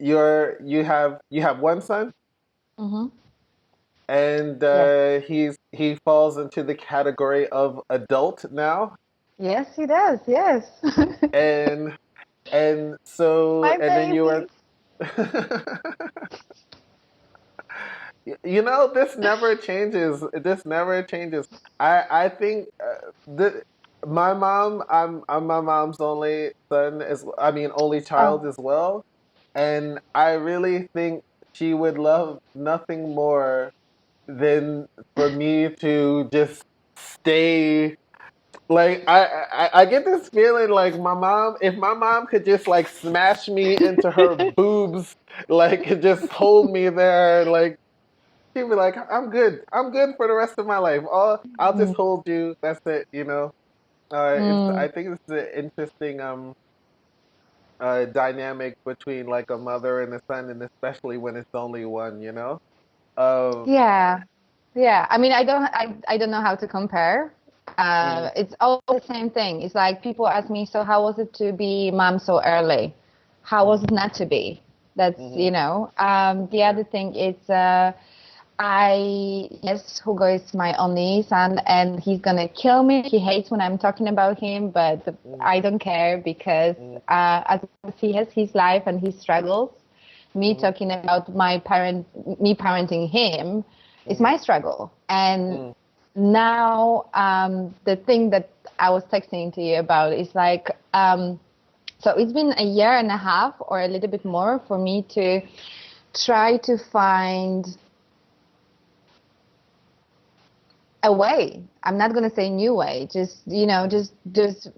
you have one son, Mm-hmm. and Yes. he falls into the category of adult now, Yes, he does. Yes. and so My and then you baby. were. This never changes. This never changes. I think my mom. I'm my mom's only son I mean, only Oh. child as well, and I really think she would love nothing more than for me to just stay. Like I get this feeling like my mom, if my mom could just like smash me into her boobs, like and just hold me there, like she'd be like, "I'm good. I'm good for the rest of my life. I'll just Mm, hold you. That's it." It's mm. I think it's an interesting dynamic between like a mother and a son, and especially when it's only one. Uh, Yeah. Yeah. I mean, I don't know how to compare. mm, It's all the same thing. It's like people ask me, so how was it to be mom so early? How was mm, it not to be? That's, mm-hmm, the yeah, other thing is, yes, Hugo is my only son and he's gonna kill me. He hates when I'm talking about him, but mm, I don't care because mm, as long as he has his life and his struggles, me mm, talking about me parenting him is mm, my struggle. And mm, now, the thing that I was texting to you about is like, so it's been a year and a half or a little bit more for me to try to find a way. I'm not going to say new way, just,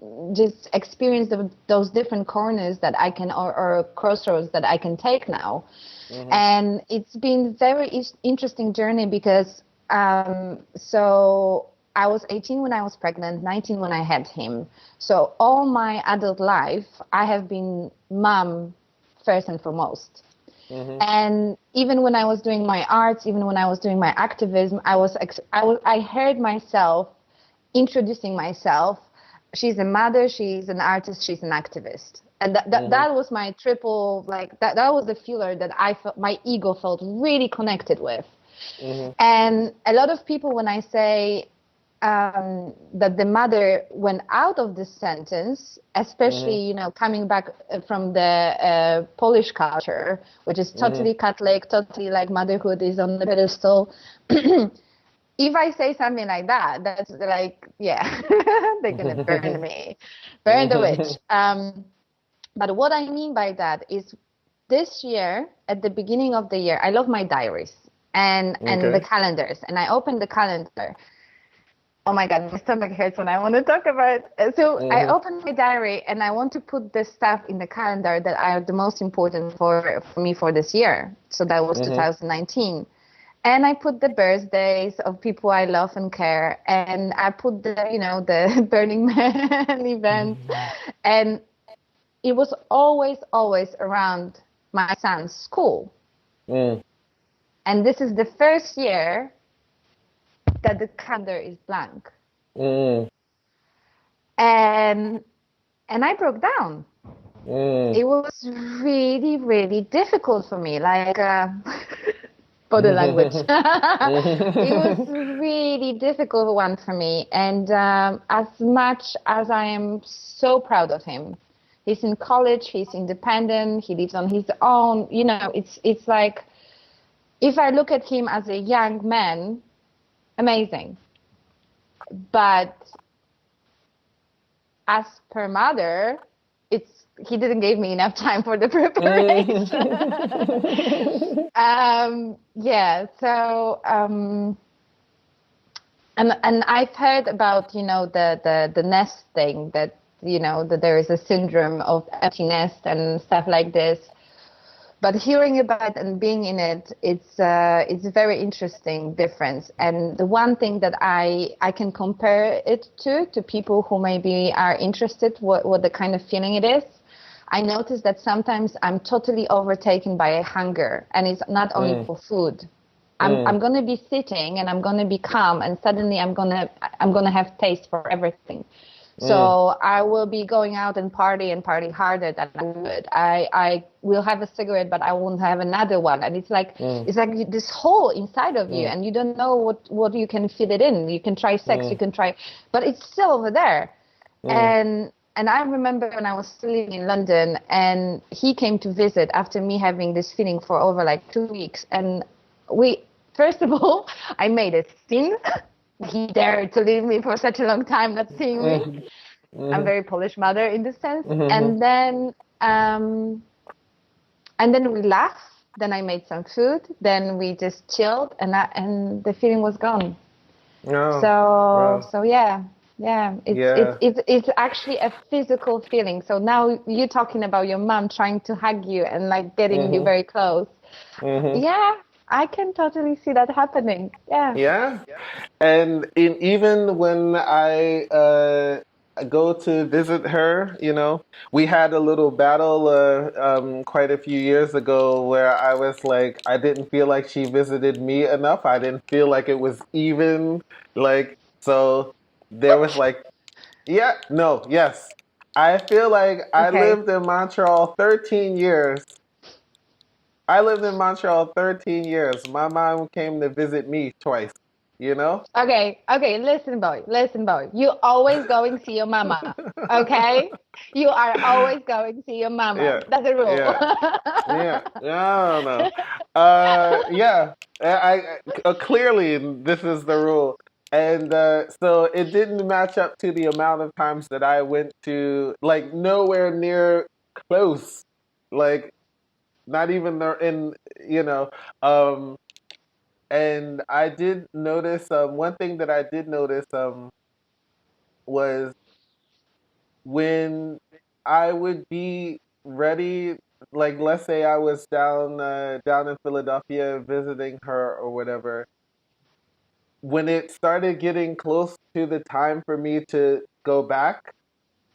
mm, just experience those different corners that I can, or crossroads that I can take now. mm, And it's been very interesting journey because, so I was 18 when I was pregnant, 19 when I had him. So all my adult life, I have been mom first and foremost. mm, And even when I was doing my arts, even when I was doing my activism, I heard myself introducing myself. She's a mother, she's an artist, she's an activist. And mm, that was my triple, like that was the feeler that I felt my ego felt really connected with. mm, And a lot of people, when I say, that the mother went out of this sentence, mm, especially, coming back from the Polish culture, which is mm, totally Catholic, totally like motherhood is on the pedestal. If I say something like that, that's like, yeah, they're gonna burn mm. me, burn the witch. But what I mean by that is this year, at the beginning of the year, I love my diaries and the Okay. calendars, and I opened the calendar. Oh my God, my stomach hurts when I want to talk about it. So I Mm, opened my diary and I want to put the stuff in the calendar that are the most important for me for this year. So that was mm, 2019. And I put the birthdays of people I love and care. And I put the Burning Man events. And it was always, always around my son's school. mm, And this is the first year that the calendar is blank. mm, And I broke down. mm. It was really, really difficult for me, like, body language. It was really difficult one for me. And as much as I am so proud of him, he's in college, he's independent, he lives on his own. It's like if I look at him as a young man, amazing. But as per mother, he didn't give me enough time for the preparation. Yeah, so, and I've heard about, the nest thing, that, that there is a syndrome of empty nest and stuff like this. But hearing about it and being in it, it's a very interesting difference. And the one thing that I can compare it to people who maybe are interested what the kind of feeling it is. I notice that sometimes I'm totally overtaken by a hunger, and it's not only Mm, for food. mm, I'm gonna be sitting and I'm gonna be calm, and suddenly I'm gonna have taste for everything. Mm, So I will be going out and party harder than I would. I will have a cigarette, but I won't have another one. And mm, it's like this hole inside of you, mm, and you don't know what you can fit it in. You can try sex, you mm, can try, but it's still over there. mm, And I remember when I was still living in London, and he came to visit after me having this feeling for over like 2 weeks. And we, first of all, I made a scene. He dared to leave me for such a long time, not seeing me. mm, I'm mm, very Polish mother in this sense. mm. Um, and then we laughed. Then I made some food. Then we just chilled, and the feeling was gone. Oh, So well, so yeah, yeah. yeah. It's actually a physical feeling. So now you're talking about your mom trying to hug you and like getting you Hmm. very close. Hmm. Yeah, I can totally see that happening. Yeah. Yeah. And even when I go to visit her, we had a little battle quite a few years ago where I was like, I didn't feel like she visited me enough. I didn't feel like it was even like, so there was like, yeah, no, yes. I feel like I Okay. lived in Montreal 13 years. I lived in Montreal 13 years. My mom came to visit me twice, you know? Okay, okay, listen, boy. You always going see your mama, okay? You are always going see your mama. Yeah, That's a rule. yeah, yeah. I don't know. Yeah. Clearly this is the rule, and so it didn't match up to the amount of times that I went to, like nowhere near close, like not even there in you know. Um, and I did notice one thing that I did notice was when I would be ready, like let's say I was down in Philadelphia visiting her or whatever. When it started getting close to the time for me to go back,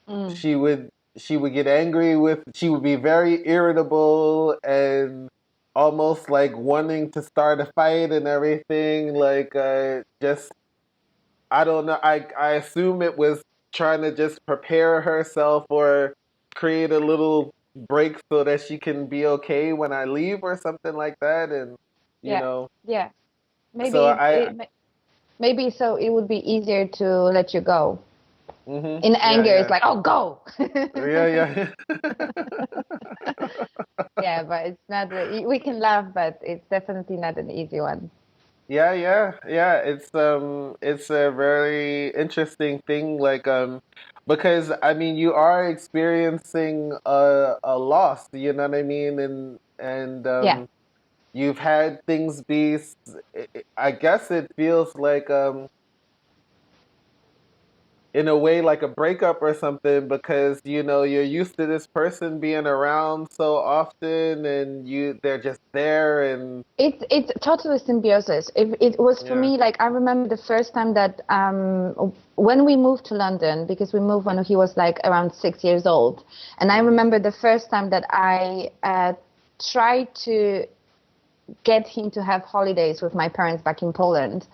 Mm, she would she would get angry with she would be very irritable and almost like wanting to start a fight and everything, like just I don't know. I assume it was trying to just prepare herself or create a little break so that she can be okay when I leave or something like that. And you yeah, know, yeah. so Maybe maybe so it would be easier to let you go. In yeah, anger, it's yeah, like, oh, go. yeah, yeah, Yeah, but it's not. We can laugh, but it's definitely not an easy one. yeah, yeah, yeah. It's a very interesting thing, like because I mean, you are experiencing a loss. You know what I mean, and Yeah. you've had things be, I guess it feels like, in a way, like a breakup or something because, you're used to this person being around so often and they're just there and, It's totally symbiosis. If it was for yeah. me, like I remember the first time that when we moved to London, because we moved when he was like around 6 years old, and I Hmm. remember the first time that I tried to get him to have holidays with my parents back in Poland,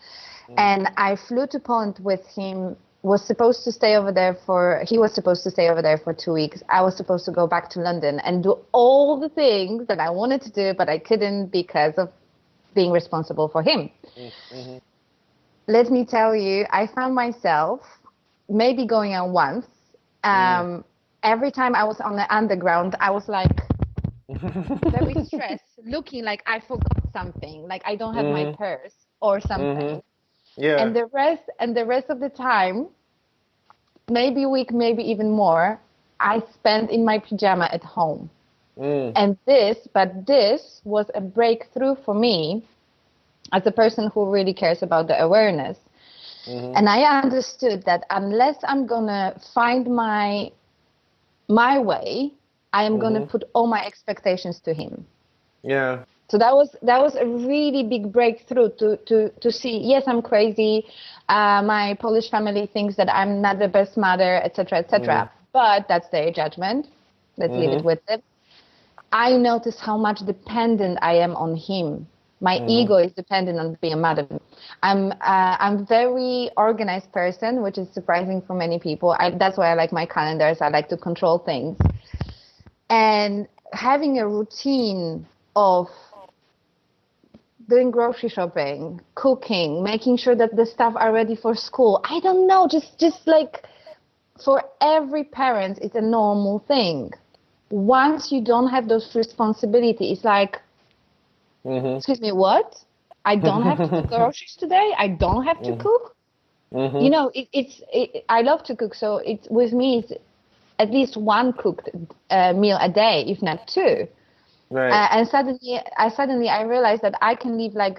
and I flew to Poland with him. Was supposed to stay over there for He was supposed to stay over there for 2 weeks. I was supposed to go back to London and do all the things that I wanted to do, but I couldn't because of being responsible for him. Hmm. Let me tell you, I found myself maybe going out once. Hmm. Every time I was on the underground, I was like very stressed, looking like I forgot something, like I don't have my Hmm. purse or Hmm. something. Yeah. And the rest of the time, maybe a week, maybe even more, I spent in my pajama at home. Mm. But this was a breakthrough for me as a person who really cares about the awareness. Hmm. And I understood that unless I'm gonna find my way, I am gonna Hmm. put all my expectations to him. Yeah. So that was a really big breakthrough to see. Yes, I'm crazy. My Polish family thinks that I'm not the best mother, etc., Mm. etc. But that's their judgment. Let's leave it Hmm. with it. I notice how much dependent I am on him. My Mhm. ego is dependent on being a mother. I'm very organized person, which is surprising for many people. That's why I like my calendars. I like to control things. And having a routine of doing grocery shopping, cooking, making sure that the stuff are ready for school. I don't know, just like for every parent, it's a normal thing. Once you don't have those responsibilities, it's like, Mhm. excuse me, what? I don't have to do groceries today. I don't have to Mhm. cook. You Mhm. know, I love to cook, so it's with me. It's at least one cooked meal a day, if not two. Right. And suddenly I realized that I can live like,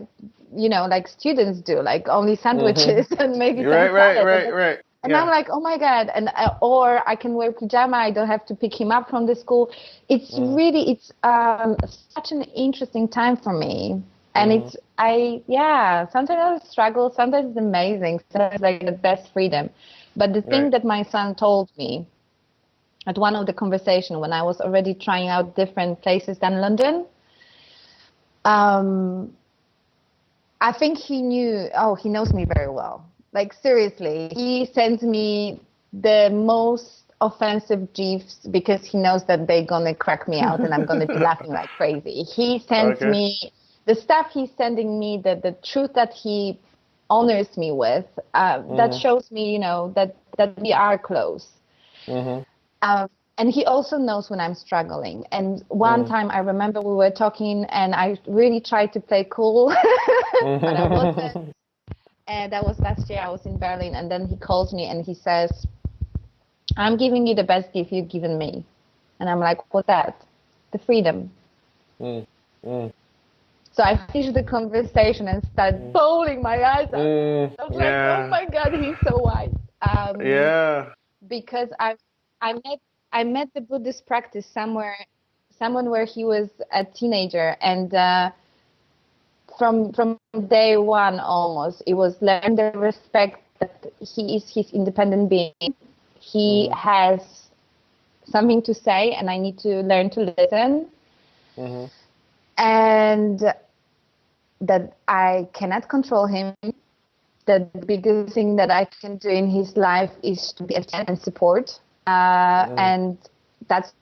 like students do, like only Mhm. sandwiches and maybe some Right. Right. salad. Right. Right. And I'm Yeah. like, oh my God. And or I can wear pajama. I don't have to pick him up from the school. Mhm. It's such an interesting time for me. And Mhm. yeah, sometimes I struggle. Sometimes it's amazing. Sometimes like the best freedom. But the thing Right. that my son told me at one of the conversation when I was already trying out different places than London, um, I think he knew, oh, he knows me very well. Like, seriously, he sends me the most offensive GIFs because he knows that they're going to crack me out and I'm going to be laughing like crazy. He sends Okay. me the stuff he's sending me, the truth that he honors me with, that Mhm. shows me, that we are close. Mhm. Um, and he also knows when I'm struggling. And one Mhm. time I remember we were talking and I really tried to play cool, but I wasn't. Mhm. And that was last year. I was in Berlin. And then he calls me and he says, I'm giving you the best gift you've given me. And I'm like, what's that? The freedom. Mhm. Mhm. So I finished the conversation and started bawling my eyes out. Mhm. I was like, oh Yeah. my God, he's so wise. Yeah. Because I met I met the Buddhist practice someone where he was a teenager, and from day one almost it was learn the respect that he is his independent being. He Mhm. has something to say, and I need to learn to listen, Mhm. and that I cannot control him. The biggest thing that I can do in his life is to be a friend and support. Mhm. And that's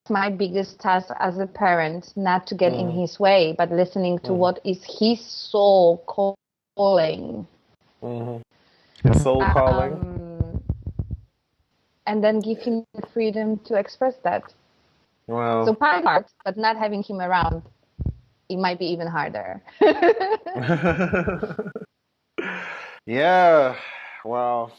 my biggest task as a parent, not to get in Mhm. his way, but listening to Mhm. what is his soul calling. Mhm. His soul calling. Um, and then give him the freedom to express that. So Wow. part hard, but not having him around, it might be even harder. Yeah. Wow.